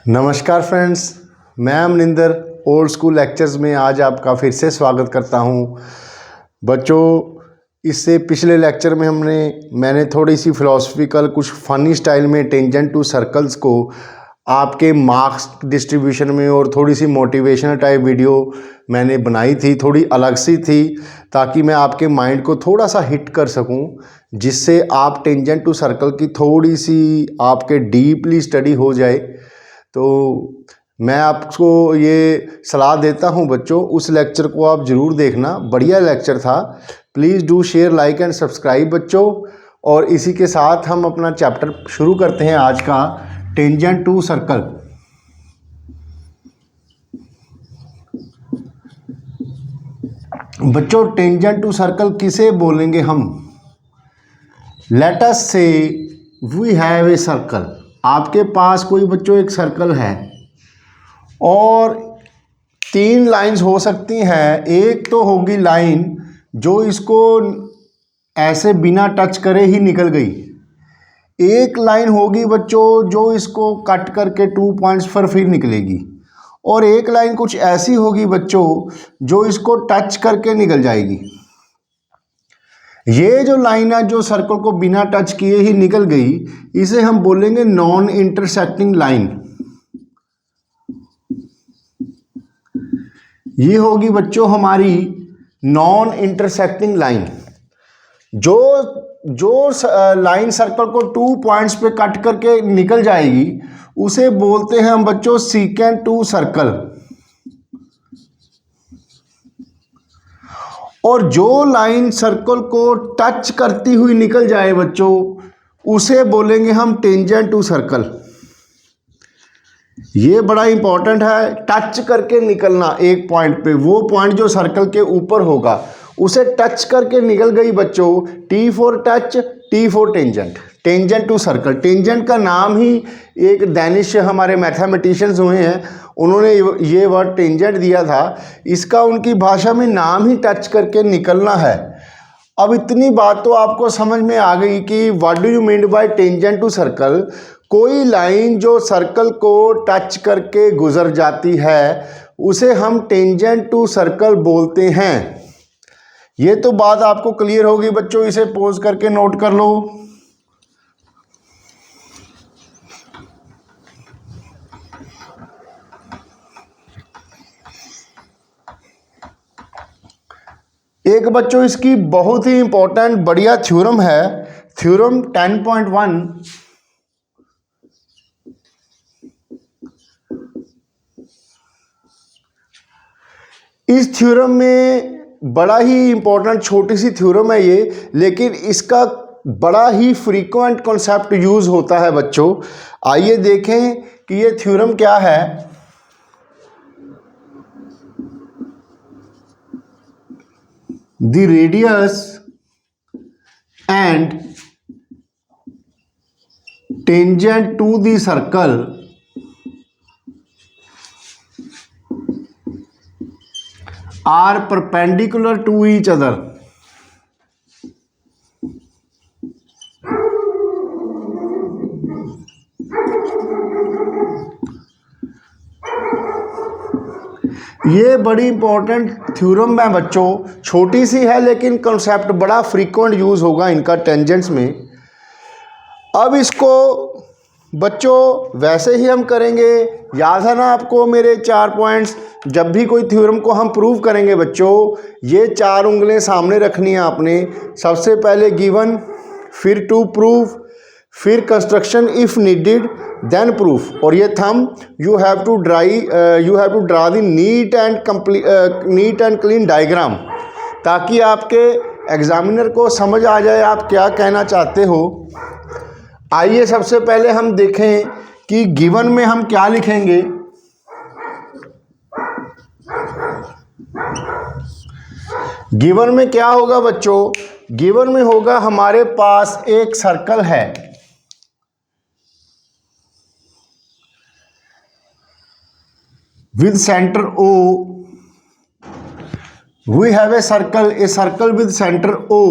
नमस्कार फ्रेंड्स, मैं Amninder old school lectures में आज आपका फिर से स्वागत करता हूं। बच्चों, इससे पिछले लेक्चर में मैंने थोड़ी सी फिलोसफिकल कुछ फ़नी स्टाइल में टेंजेंट टू सर्कल्स को आपके मार्क्स डिस्ट्रीब्यूशन में और थोड़ी सी मोटिवेशनल टाइप वीडियो मैंने बनाई थी, थोड़ी अलग सी थी ताकि मैं आपके माइंड को थोड़ा सा हिट कर सकूं, जिससे आप टेंजेंट टू सर्कल की थोड़ी सी आपके डीपली स्टडी हो जाए। तो मैं आपको ये सलाह देता हूं बच्चों, उस लेक्चर को आप ज़रूर देखना, बढ़िया लेक्चर था। Please do share, like and subscribe बच्चों। और इसी के साथ हम अपना चैप्टर शुरू करते हैं आज का, टेंजेंट टू सर्कल। बच्चों, टेंजेंट टू सर्कल किसे बोलेंगे हम? लेट अस से वी हैव ए सर्कल। आपके पास कोई बच्चों एक सर्कल है और तीन लाइंस हो सकती हैं। एक तो होगी लाइन जो इसको ऐसे बिना टच करे ही निकल गई। एक लाइन होगी बच्चों जो इसको कट करके 2 पॉइंट्स पर फिर निकलेगी। और एक लाइन कुछ ऐसी होगी बच्चों जो इसको टच करके निकल जाएगी। ये जो लाइन है जो सर्कल को बिना टच किए ही निकल गई, इसे हम बोलेंगे नॉन इंटरसेक्टिंग लाइन। ये होगी बच्चों हमारी नॉन इंटरसेक्टिंग लाइन। जो लाइन सर्कल को 2 पॉइंट्स पे कट करके निकल जाएगी उसे बोलते हैं हम बच्चों सीकेंट टू सर्कल। और जो लाइन सर्कल को टच करती हुई निकल जाए बच्चों, उसे बोलेंगे हम टेंजेंट टू सर्कल। ये बड़ा इंपॉर्टेंट है, टच करके निकलना एक पॉइंट पे। वो पॉइंट जो सर्कल के ऊपर होगा उसे टच करके निकल गई बच्चों, T for touch, T for tangent, tangent to circle. Tangent का नाम ही एक डैनिश हमारे मैथमेटिशियंस हुए हैं, उन्होंने ये वर्ड टेंजेंट दिया था। इसका उनकी भाषा में नाम ही टच करके निकलना है। अब इतनी बात तो आपको समझ में आ गई कि what do you mean by tangent to circle. कोई लाइन जो सर्कल को टच करके गुजर जाती है उसे हम टेंजेंट टू सर्कल बोलते हैं। ये तो बात आपको क्लियर होगी बच्चों, इसे पॉज करके नोट कर लो। एक बच्चों इसकी बहुत ही इंपॉर्टेंट बढ़िया थ्योरम है, थ्योरम 10.1। इस थ्योरम में बड़ा ही इंपॉर्टेंट छोटी सी थ्योरम है ये, लेकिन इसका बड़ा ही फ्रीक्वेंट कॉन्सेप्ट यूज होता है बच्चों। आइए देखें कि ये थ्योरम क्या है। The radius and tangent to the circle are perpendicular to each other। ये बड़ी इंपॉर्टेंट थ्योरम है बच्चों, छोटी सी है लेकिन कॉन्सेप्ट बड़ा फ्रीक्वेंट यूज होगा इनका टेंजेंट्स में। अब इसको बच्चों वैसे ही हम करेंगे, याद है ना आपको मेरे 4 पॉइंट्स। जब भी कोई थ्योरम को हम प्रूव करेंगे बच्चों, ये 4 उंगलें सामने रखनी है आपने। सबसे पहले गिवन, फिर टू प्रूव, फिर construction if needed, then proof. और ये thumb you have to draw the neat and clean diagram, ताकि आपके एग्जामिनर को समझ आ जाए आप क्या कहना चाहते हो। आइए सबसे पहले हम देखें कि गिवन में हम क्या लिखेंगे। गिवन में क्या होगा बच्चों? गिवन में होगा हमारे पास एक सर्कल है, with centre O। We have a circle with centre O।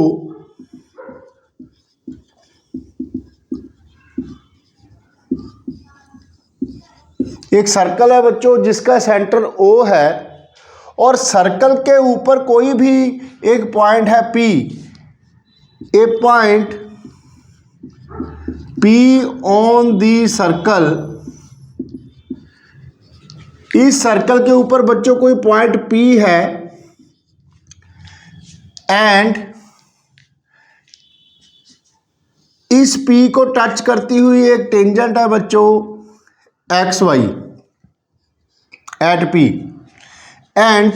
एक सर्कल है बच्चों जिसका सेंटर O है और सर्कल के ऊपर कोई भी एक पॉइंट है P, a point P on the circle, इस सर्कल के ऊपर बच्चों कोई पॉइंट P है एंड इस P को टच करती हुई एक टेंजेंट है बच्चों XY at P and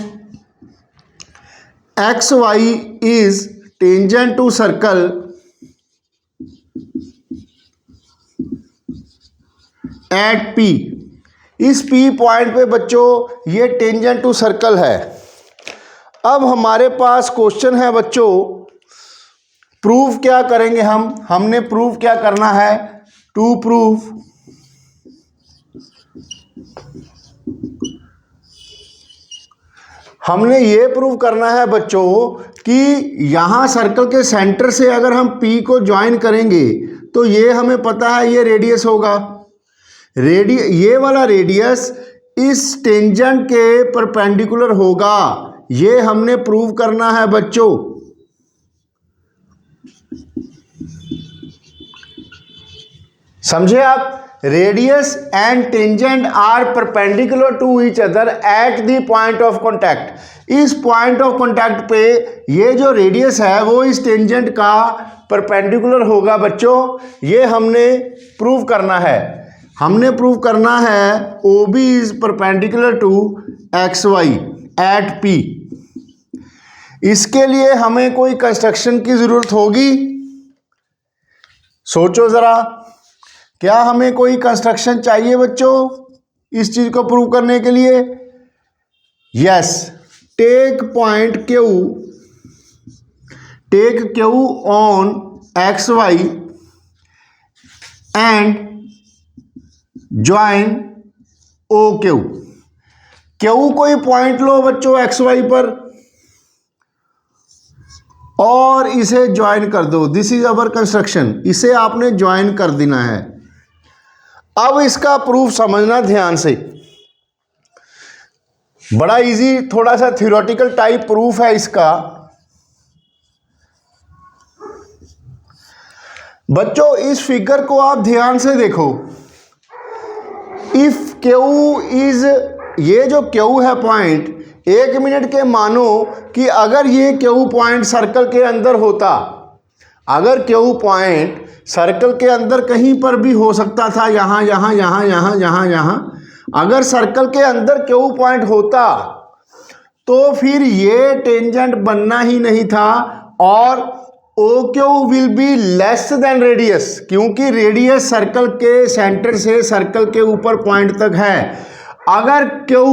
XY is tangent to circle at P। इस P पॉइंट पे बच्चों ये टेंजेंट टू सर्कल है। अब हमारे पास क्वेश्चन है बच्चों, प्रूफ क्या करेंगे हमने प्रूफ क्या करना है, टू प्रूफ हमने ये प्रूव करना है बच्चों कि यहां सर्कल के सेंटर से अगर हम P को ज्वाइन करेंगे तो ये हमें पता है ये रेडियस होगा, ये वाला रेडियस इस टेंजेंट के परपेंडिकुलर होगा, ये हमने प्रूव करना है बच्चों। समझे आप? Radius and tangent are perpendicular to each other at the point of contact. इस पॉइंट ऑफ कॉन्टैक्ट पे ये जो रेडियस है वो इस टेंजेंट का परपेंडिकुलर होगा बच्चों, ये हमने प्रूव करना है। हमने प्रूव करना है OB is perpendicular to XY at P। इसके लिए हमें कोई कंस्ट्रक्शन की जरूरत होगी? सोचो जरा, क्या हमें कोई कंस्ट्रक्शन चाहिए बच्चों इस चीज को प्रूव करने के लिए? Yes, take Q on XY and join OQ। Q कोई पॉइंट लो बच्चों XY पर और इसे ज्वाइन कर दो, दिस इज अवर कंस्ट्रक्शन, इसे आपने ज्वाइन कर देना है। अब इसका प्रूफ समझना ध्यान से, बड़ा इजी, थोड़ा सा थ्योरेटिकल टाइप प्रूफ है इसका। बच्चों इस फिगर को आप ध्यान से देखो, इफ Q इज, ये जो Q है पॉइंट, एक मिनट के मानो कि अगर ये Q पॉइंट सर्कल के अंदर होता, अगर Q पॉइंट सर्कल के अंदर कहीं पर भी हो सकता था, यहाँ यहाँ यहाँ यहाँ यहाँ यहाँ, अगर सर्कल के अंदर Q पॉइंट होता तो फिर ये टेंजेंट बनना ही नहीं था और OQ will be less than radius, क्योंकि रेडियस सर्कल के सेंटर से सर्कल के ऊपर पॉइंट तक है। अगर Q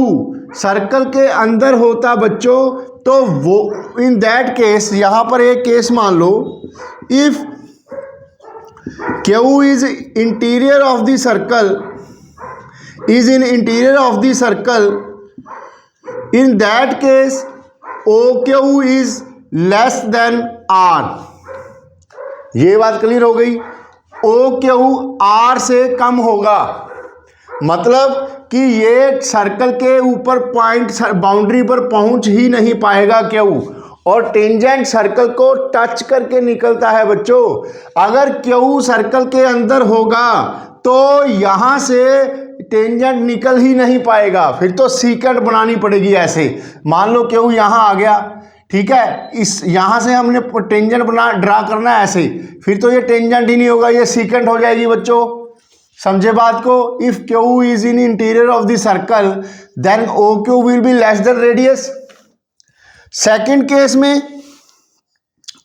सर्कल के अंदर होता बच्चों तो वो इन दैट केस, यहां पर एक केस मान लो, if Q is interior of the circle, is in interior of the circle, in that case OQ is less than R। ये बात क्लियर हो गई? OQ R से कम होगा, मतलब कि ये सर्कल के ऊपर पॉइंट बाउंड्री पर पहुंच ही नहीं पाएगा Q, और टेंजेंट सर्कल को टच करके निकलता है बच्चों। अगर Q सर्कल के अंदर होगा तो यहां से टेंजेंट निकल ही नहीं पाएगा, फिर तो सीकेंट बनानी पड़ेगी। ऐसे मान लो Q यहां आ गया, ठीक है, इस यहां से हमने टेंजेंट ड्रा करना है ऐसे, फिर तो ये टेंजेंट ही नहीं होगा, ये सीकेंट हो जाएगी बच्चों। समझे बात को? If Q is in interior of the circle then OQ will be less than radius. Second case में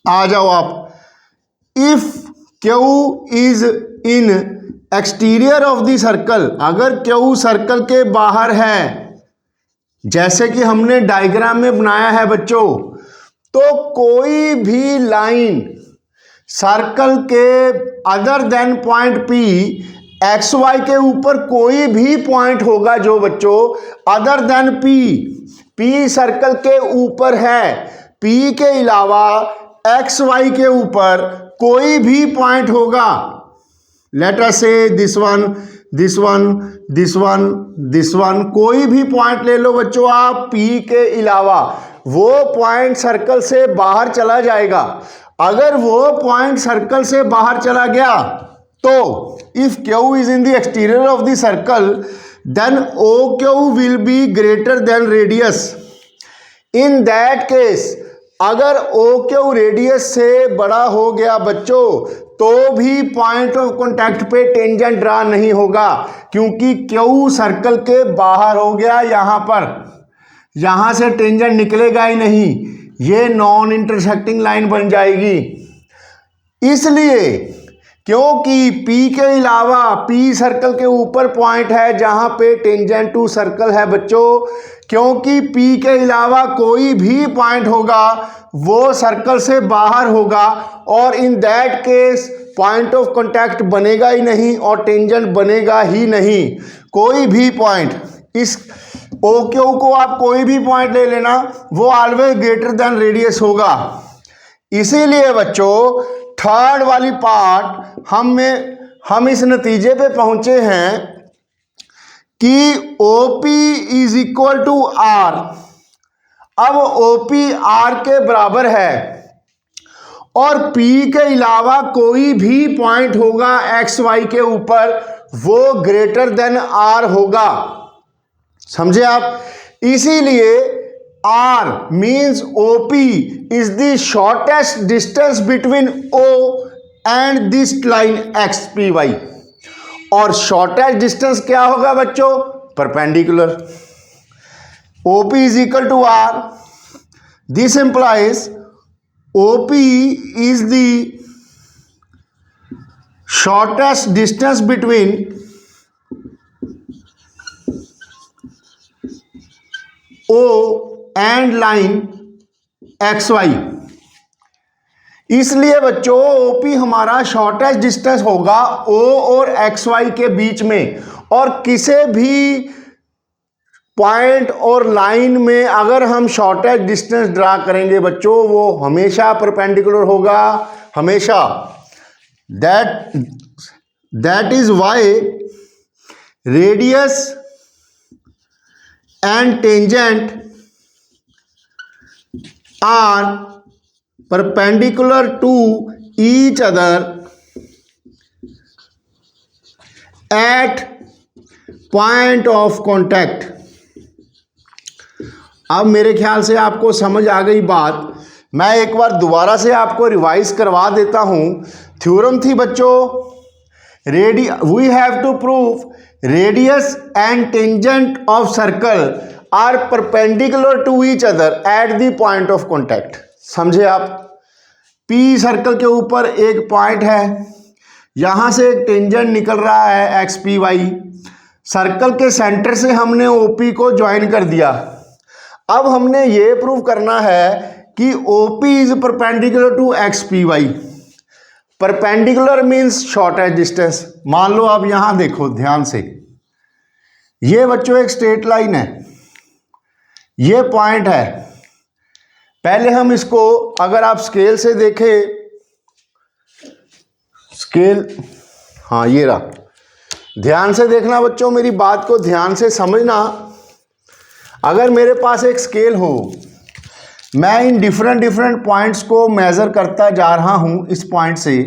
आ जाओ आप, if Q is in exterior of the circle, अगर Q सर्कल के बाहर है, जैसे कि हमने डायग्राम में बनाया है बच्चों, तो कोई भी लाइन सर्कल के other than point P, XY के ऊपर कोई भी पॉइंट होगा जो बच्चों अदर देन P सर्कल के ऊपर है, P के अलावा XY के ऊपर कोई भी पॉइंट होगा, लेट अस से this one, this one, this one, this one, कोई भी पॉइंट ले लो बच्चों आप P के अलावा, वो पॉइंट सर्कल से बाहर चला जाएगा। अगर वो पॉइंट सर्कल से बाहर चला गया तो if Q is in the exterior of the circle then OQ will be greater than radius. In that case अगर OQ रेडियस से बड़ा हो गया बच्चों तो भी पॉइंट ऑफ कांटेक्ट पे टेंजेंट ड्रा नहीं होगा, क्योंकि Q सर्कल के बाहर हो गया। यहां पर, यहां से टेंजेंट निकलेगा ही नहीं, ये नॉन इंटरसेक्टिंग लाइन बन जाएगी। इसलिए क्योंकि P के अलावा P सर्कल के ऊपर पॉइंट है जहां पे टेंजेंट टू सर्कल है बच्चों, क्योंकि P के अलावा कोई भी पॉइंट होगा वो सर्कल से बाहर होगा और इन that case point of contact बनेगा ही नहीं और टेंजेंट बनेगा ही नहीं। कोई भी पॉइंट, इस OQ को आप कोई भी पॉइंट ले लेना, वो ऑलवेज ग्रेटर देन रेडियस होगा। इसीलिए बच्चों थर्ड वाली पार्ट हम इस नतीजे पे पहुंचे हैं कि OP is equal to R। अब OP R के बराबर है और P के अलावा कोई भी पॉइंट होगा XY के ऊपर वो ग्रेटर देन R होगा। समझे आप? इसीलिए R means OP is the shortest distance between O and this line XPY। और शॉर्टेस्ट डिस्टेंस क्या होगा बच्चों? Perpendicular. OP is equal to R. This implies OP is the shortest distance between O and line XY। इसलिए बच्चों OP हमारा shortest distance होगा O और XY के बीच में, और किसी भी पॉइंट और लाइन में अगर हम शॉर्टेस्ट डिस्टेंस ड्रा करेंगे बच्चों वो हमेशा परपेंडिकुलर होगा, हमेशा। That is why radius and tangent are perpendicular to each other at point of contact. अब मेरे ख्याल से आपको समझ आ गई बात। मैं एक बार दोबारा से आपको रिवाइज करवा देता हूं। थ्योरम थी बच्चों, we have to prove radius and tangent of circle are perpendicular to each other at the point of contact. समझे आप? P सर्कल के ऊपर एक पॉइंट है, यहां से एक टेंजेंट निकल रहा है XPY। सर्कल के सेंटर से हमने OP को ज्वाइन कर दिया। अब हमने ये प्रूव करना है कि OP is perpendicular to XPY। Perpendicular means shortest distance. मान लो आप यहां देखो ध्यान से, ये बच्चों एक स्ट्रेट लाइन है, ये पॉइंट है। पहले हम इसको अगर आप स्केल से देखें, स्केल, हाँ ये रहा, ध्यान से देखना बच्चों, मेरी बात को ध्यान से समझना। अगर मेरे पास एक स्केल हो, मैं इन डिफरेंट पॉइंट्स को मेजर करता जा रहा हूं इस पॉइंट से।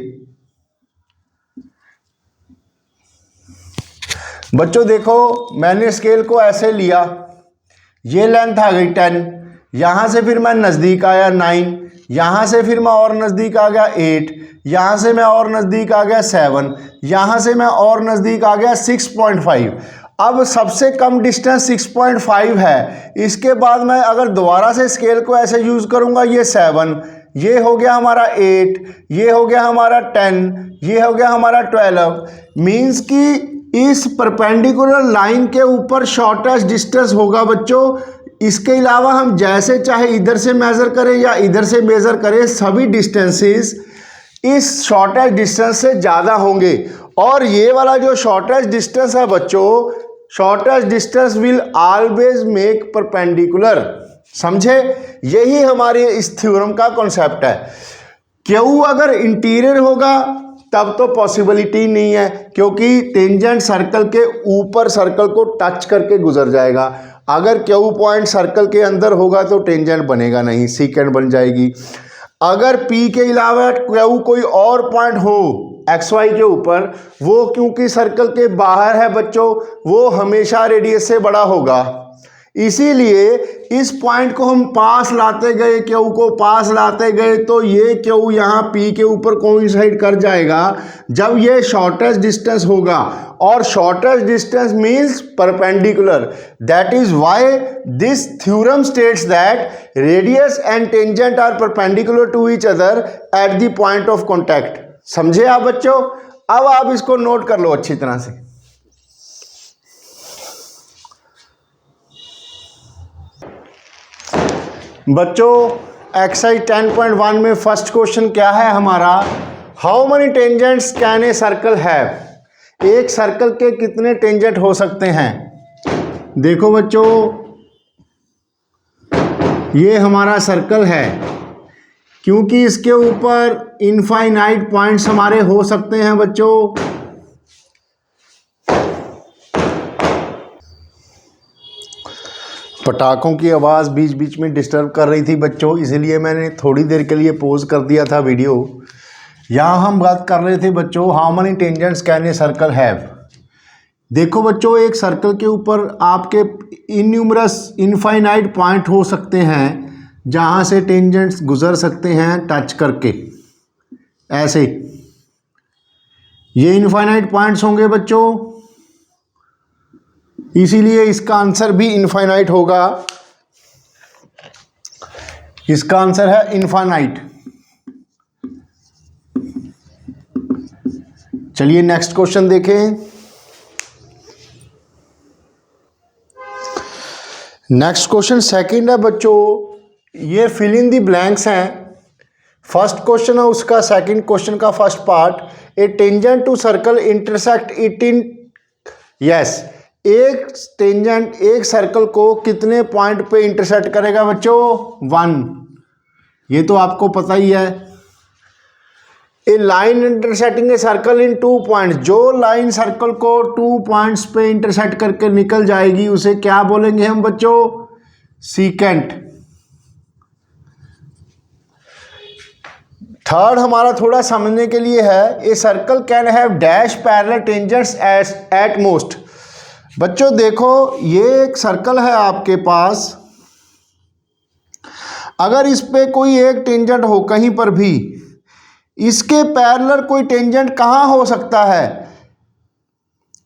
बच्चों देखो, मैंने स्केल को ऐसे लिया, ये लेंथ आ गई 10, यहां से फिर मैं नज़दीक आया 9, यहां से फिर मैं और नज़दीक आ गया 8, यहां से मैं और नज़दीक आ गया 7, यहां से मैं और नज़दीक आ गया 6.5। अब सबसे कम डिस्टेंस 6.5 है। इसके बाद मैं अगर दोबारा से स्केल को ऐसे यूज़ करूंगा, ये 7, ये हो गया हमारा 8, ये हो गया हमारा 10, ये हो गया हमारा 12। मीन्स कि इस परपेंडिकुलर लाइन के ऊपर शॉर्टेस्ट डिस्टेंस होगा बच्चों। इसके अलावा हम जैसे चाहे इधर से मेज़र करें या इधर से मेज़र करें, सभी डिस्टेंसेस इस शॉर्टेस्ट डिस्टेंस से ज़्यादा होंगे। और ये वाला जो शॉर्टेस्ट डिस्टेंस है बच्चों, shortest distance will always make perpendicular. समझे? यही हमारे इस थ्योरम का कॉन्सेप्ट है। Q अगर इंटीरियर होगा तब तो पॉसिबिलिटी नहीं है, क्योंकि टेंजेंट सर्कल के ऊपर सर्कल को टच करके गुजर जाएगा। अगर क्यू पॉइंट सर्कल के अंदर होगा तो टेंजेंट बनेगा नहीं, सीकेंट बन जाएगी। अगर पी के अलावा क्यू कोई और पॉइंट हो एक्स वाई के ऊपर, वो क्योंकि सर्कल के बाहर है बच्चों, वो हमेशा रेडियस से बड़ा होगा। इसीलिए इस पॉइंट को हम पास लाते गए, क्यू को पास लाते गए, तो ये क्यू यहाँ पी के ऊपर कोइंसाइड कर जाएगा जब ये शॉर्टेस्ट डिस्टेंस होगा, और shortest distance means perpendicular. That is why this theorem states that radius and tangent are perpendicular to each other at the point of contact. समझे आप बच्चों? अब आप इसको नोट कर लो अच्छी तरह से। बच्चों एक्सरसाइज 10.1 में फर्स्ट क्वेश्चन क्या है हमारा? How many tangents can a circle have? एक सर्कल के कितने टेंजेंट हो सकते हैं? देखो बच्चों, ये हमारा सर्कल है, क्योंकि इसके ऊपर इनफाइनाइट पॉइंट्स हमारे हो सकते हैं बच्चों। पटाखों की आवाज़ बीच बीच में डिस्टर्ब कर रही थी बच्चों, इसलिए मैंने थोड़ी देर के लिए पॉज कर दिया था वीडियो। यहाँ हम बात कर रहे थे बच्चों, how many tangents can a circle have. देखो बच्चों, एक सर्कल के ऊपर आपके इन्यूमरस इनफाइनाइट पॉइंट हो सकते हैं जहाँ से टेंजेंट्स गुजर सकते हैं टच करके, ऐसे ये इनफाइनाइट पॉइंट्स होंगे बच्चों, इसीलिए इसका आंसर भी इनफाइनाइट होगा। इसका आंसर है इनफाइनाइट। चलिए नेक्स्ट क्वेश्चन देखें। नेक्स्ट क्वेश्चन सेकंड है बच्चों, ये फिल इन द ब्लैंक्स हैं। फर्स्ट क्वेश्चन है उसका सेकंड क्वेश्चन का first part, a tangent to circle intersect it in. Yes, एक टेंजेंट एक सर्कल को कितने पॉइंट पे इंटरसेक्ट करेगा बच्चों? 1। ये तो आपको पता ही है। A line intersecting a circle in 2 points, जो लाइन सर्कल को 2 पॉइंट्स पे इंटरसेक्ट करके निकल जाएगी उसे क्या बोलेंगे हम बच्चों? सीकेंट। थर्ड हमारा थोड़ा समझने के लिए है, a circle can have dash parallel tangents at most. बच्चों देखो, ये एक सर्कल है आपके पास, अगर इस पे कोई एक टेंजेंट हो कहीं पर भी, इसके पैरेलल कोई टेंजेंट कहाँ हो सकता है?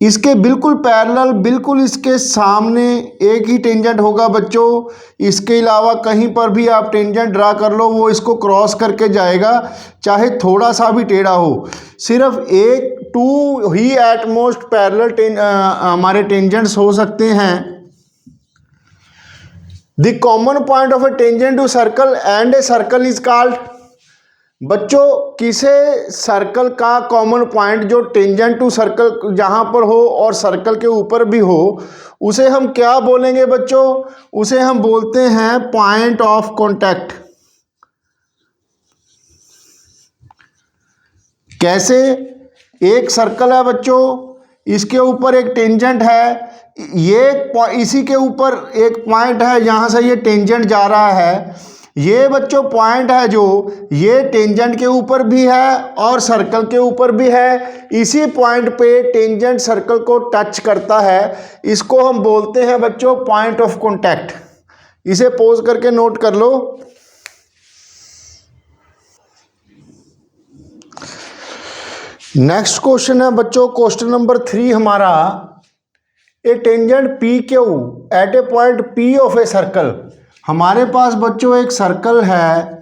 इसके बिल्कुल पैरेलल, बिल्कुल इसके सामने एक ही टेंजेंट होगा बच्चों। इसके अलावा कहीं पर भी आप टेंजेंट ड्रा कर लो, वो इसको क्रॉस करके जाएगा, चाहे थोड़ा सा भी टेढ़ा हो। सिर्फ एक 2 ही एट मोस्ट पैरेलल हमारे टेंजेंट्स हो सकते हैं। The common point of a tangent to circle and a circle is called. बच्चों किसे सर्कल का कॉमन पॉइंट जो टेंजेंट टू सर्कल जहां पर हो और सर्कल के ऊपर भी हो, उसे हम क्या बोलेंगे बच्चों? उसे हम बोलते हैं पॉइंट ऑफ कांटेक्ट। कैसे? एक सर्कल है बच्चों, इसके ऊपर एक टेंजेंट है, ये इसी के ऊपर एक पॉइंट है जहां से ये टेंजेंट जा रहा है। ये बच्चों पॉइंट है जो ये टेंजेंट के ऊपर भी है और सर्कल के ऊपर भी है। इसी पॉइंट पे टेंजेंट सर्कल को टच करता है, इसको हम बोलते हैं बच्चों पॉइंट ऑफ कांटेक्ट। इसे पॉज करके नोट कर लो। नेक्स्ट क्वेश्चन है बच्चों, क्वेश्चन नंबर 3 हमारा, a tangent P Q at a point P of a circle. हमारे पास बच्चों एक सर्कल है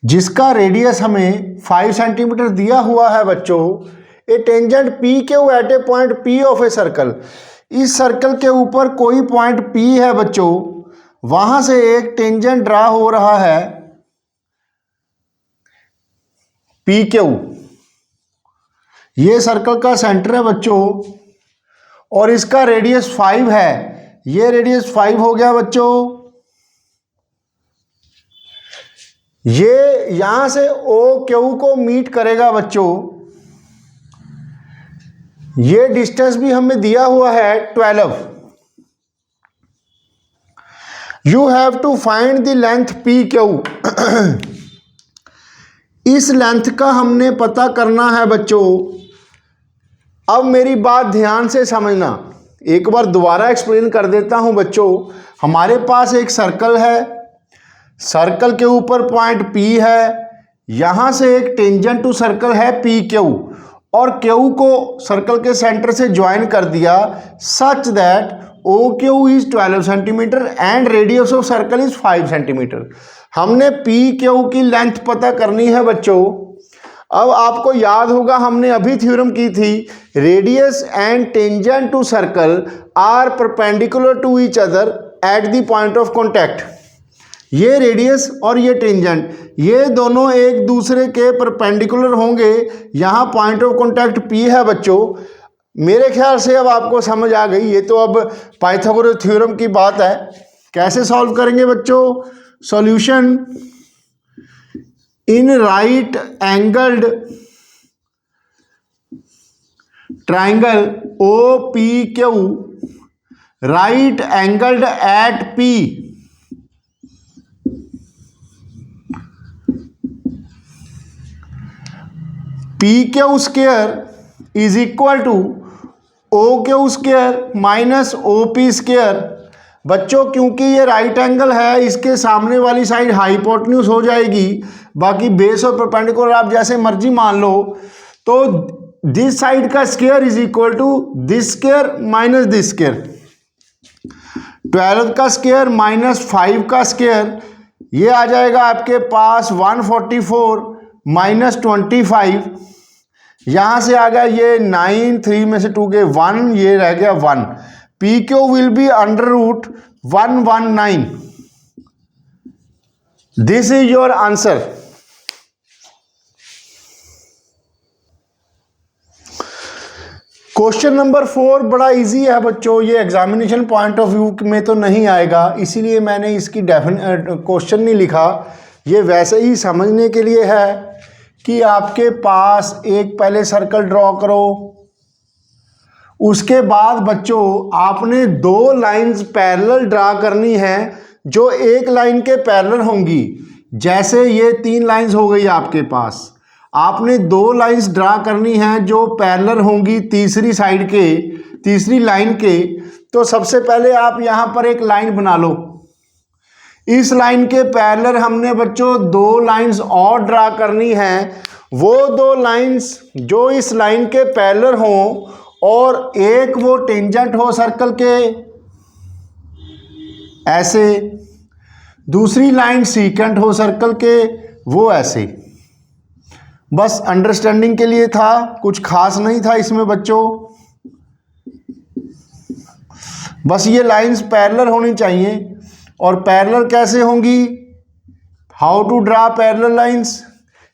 जिसका रेडियस हमें 5 सेंटीमीटर दिया हुआ है बच्चों। A tangent P Q at a point P of a circle. इस सर्कल के ऊपर कोई पॉइंट पी है बच्चों, वहां से एक टेंजेंट ड्रा हो रहा है पी क्यू। ये सर्कल का सेंटर है बच्चों और इसका रेडियस 5 है। ये रेडियस 5 हो गया बच्चों। ये यहां से ओ क्यू को मीट करेगा बच्चों। ये डिस्टेंस भी हमें दिया हुआ है 12। You have to find the length P Q. इस लेंथ का हमने पता करना है बच्चों। अब मेरी बात ध्यान से समझना, एक बार दोबारा एक्सप्लेन कर देता हूं बच्चों। हमारे पास एक सर्कल है, सर्कल के ऊपर पॉइंट P है, यहां से एक टेंजेंट टू सर्कल है PQ, और Q को सर्कल के सेंटर से ज्वाइन कर दिया such that OQ is 12 centimetre and radius of circle is 5 centimetre. हमने PQ की लेंथ पता करनी है बच्चों। अब आपको याद होगा हमने अभी थ्योरम की थी, radius and tangent to circle are perpendicular to each other at the point of contact. ये रेडियस और ये टेंजेंट, ये दोनों एक दूसरे के परपेंडिकुलर होंगे। यहाँ पॉइंट ऑफ कॉन्टैक्ट P है बच्चों। मेरे ख्याल से अब आपको समझ आ गई। ये तो अब पाइथागोरस थ्योरम की बात है। कैसे सॉल्व करेंगे बच्चों? Solution, in right angled triangle OPQ, right angled at P, PQ square is equal to OQ square minus OP square. बच्चों क्योंकि ये राइट एंगल है, इसके सामने वाली साइड हाइपोटेन्यूज हो जाएगी, बाकी बेस और परपेंडिकुलर आप जैसे मर्जी मान लो। तो दिस साइड का square is equal to this square minus this square. 12 का स्क्वायर माइनस 5 का स्क्वायर, ये आ जाएगा आपके पास 144 माइनस 25। यहां से आ गया ये 9, 3 में से 2 के 1, ये रह गया 1। PQ will be under root 119। This is your answer. Question number 4 बड़ा इजी है बच्चों। ये एग्जामिनेशन पॉइंट ऑफ व्यू में तो नहीं आएगा, इसीलिए मैंने इसकी क्वेश्चन नहीं लिखा। ये वैसे ही समझने के लिए है कि आपके पास एक पहले सर्कल ड्रॉ करो, उसके बाद बच्चों आपने 2 लाइंस पैरेलल ड्रा करनी है जो एक लाइन के पैरेलल होंगी। जैसे ये 3 लाइंस हो गई आपके पास, आपने 2 लाइंस ड्रा करनी है जो पैरेलल होंगी तीसरी साइड के, तीसरी लाइन के। तो सबसे पहले आप यहां पर एक लाइन बना लो। इस लाइन के पैरेलल हमने बच्चों 2 लाइंस और ड्रा करनी है। वो 2 लाइंस जो इस लाइन के पैरेलल हों और एक वो टेंजेंट हो सर्कल के ऐसे, दूसरी लाइन सीकेंट हो सर्कल के वो ऐसे। बस अंडरस्टैंडिंग के लिए था, कुछ खास नहीं था इसमें बच्चों। बस ये लाइंस पैरेलल होनी चाहिए। और पैरेलल कैसे होंगी, how to draw parallel lines,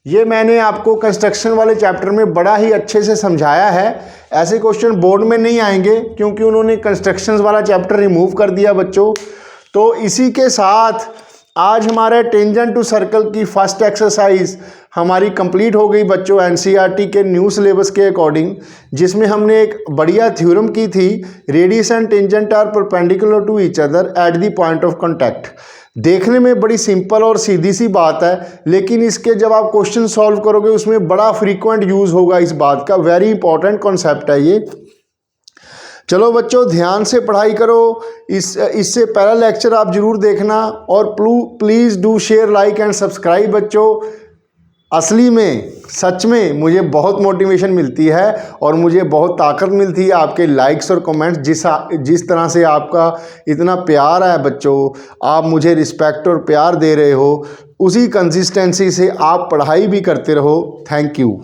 ये मैंने आपको कंस्ट्रक्शन वाले चैप्टर में बड़ा ही अच्छे से समझाया है। ऐसे क्वेश्चन बोर्ड में नहीं आएंगे क्योंकि उन्होंने कंस्ट्रक्शंस वाला चैप्टर रिमूव कर दिया बच्चों। तो इसी के साथ आज हमारे टेंजेंट टू सर्कल की फर्स्ट एक्सरसाइज हमारी कंप्लीट हो गई बच्चों, एनसीईआरटी के न्यू सिलेबस के अकॉर्डिंग, जिसमें हमने एक बढ़िया थ्योरम की थी, radius and tangent are perpendicular to each other at the point of contact. देखने में बड़ी सिंपल और सीधी सी बात है, लेकिन इसके जब आप क्वेश्चन सॉल्व करोगे उसमें बड़ा फ्रीक्वेंट यूज़ होगा इस बात का। वेरी इंपॉर्टेंट कॉन्सेप्ट है ये। चलो बच्चों ध्यान से पढ़ाई करो। इससे पहला लेक्चर आप जरूर देखना और please do share, like and subscribe बच्चों। असली में सच में मुझे बहुत मोटिवेशन मिलती है और मुझे बहुत ताकत मिलती है आपके लाइक्स और कमेंट्स। जिस तरह से आपका इतना प्यार है बच्चों, आप मुझे रिस्पेक्ट और प्यार दे रहे हो, उसी कंसिस्टेंसी से आप पढ़ाई भी करते रहो। Thank you.